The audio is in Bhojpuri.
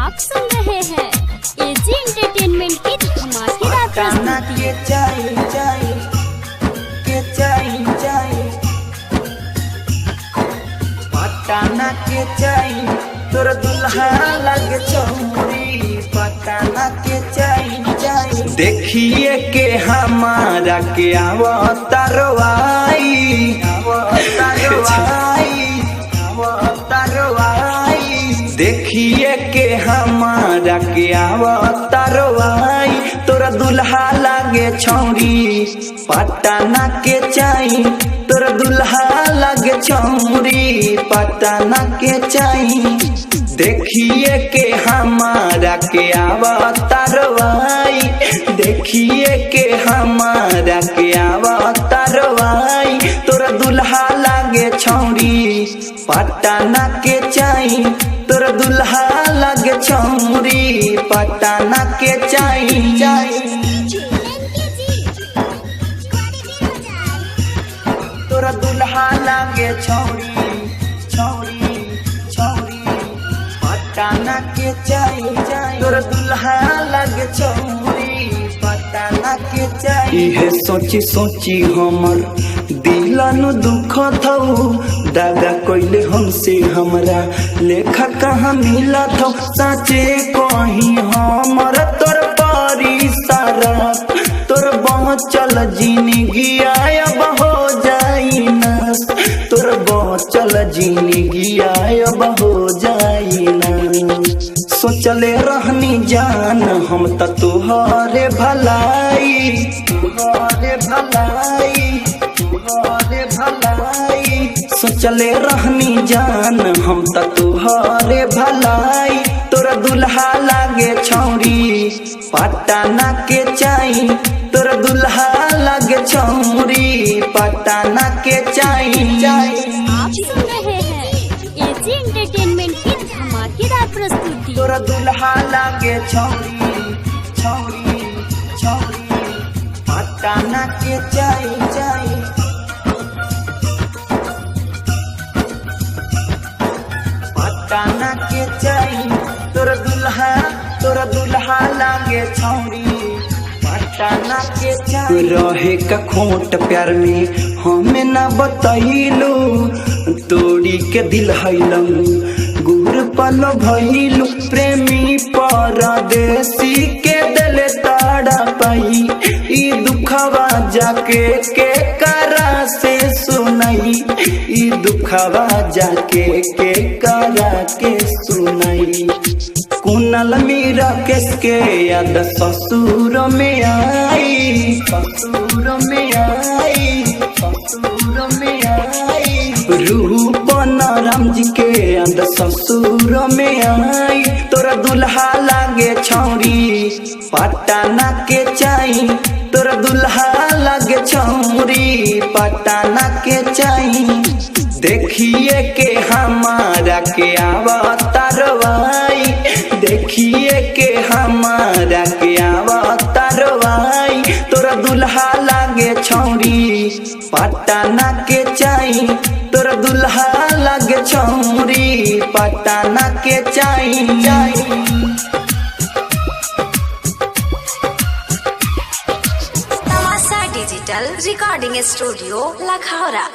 आप सुन रहे हैं एजी एंटरटेनमेंट की धमाकेदार प्रस्तुति। पटाना के चाई तोर दुल्हा लगे चौरी, पटाना के चाई देखिए के हमारा के आवतारवाई देखिए के हमारा के आवतारवाई तोरा दुल्हा लागे छौरी, पटाना के चाई तोरा दुल्हा लागे छौरी, पटाना के चाई देखिए के हमारा के आवतारवाई, देखिए के हमारा के आवतारवाई तोरा दुल्हा लागे छौरी, पटाना के चाई तोरा दुल्हा लागे छौरी, पटाना के चाई तोरा दुल्हा लागे छौरी पटाना के चाई तोरा दुल्हा लागे छौरी, पटाना के चाई। इहे सोची सोची हमर दिलन दुख थौ, दादा कोइले हमसे हमरा लेखा कहाँ मिला थौ, साचे कहीं हमर तोर पारी सारा तोर बचल जिंदगी अब हो जाई ना, तोर बचल जिंदगी अब हो जाई ना। सोचले रहनी जान हम त तोहरे भलाई, सोचले रहनी जान हम त तोहरे भलाई तोरा दुल्हा लागे छौरी, पटाना के चाई तोरा दुल्हा लागे छौरी, पटाना के चाई। आप सुन रहे हैं एजी एंटरटेनमेंट की धमाकेदार प्रस्तुति। तोरा दुल्हा लागे छौरी पटाना के चाई पटाना के चाई तोरा दुल्हा लागे छौरी, पटाना के चाई। रहे का खोट प्यार में हमें ना बतैलू, तोड़ी के दिल हैलू गुर पल भैलू, प्रेमी परदेसी के दिल ताड़ा पाई, ई दुखवा जाके के करा से सुनाई, ई दुखवा जाके के करा के सुनाई। कुनल मीरा के याद ससुर में आई, रूपन राम जी के याद ससुर में आई तोरा दुल्हा लागे छौरी, पटाना के चाई तोरा दुल्हा लागे छौरी, पटाना के चाई देखिए के हमारा के आवतारवाई, देखिए के हमारा के आवतारवाई तोरा दुल्हा लागे छौरी, पटाना के चाई तोरा दुल्हा लागे छौरी, पटाना के चाई। तमाशा डिजिटल रिकॉर्डिंग स्टूडियो लखौरा।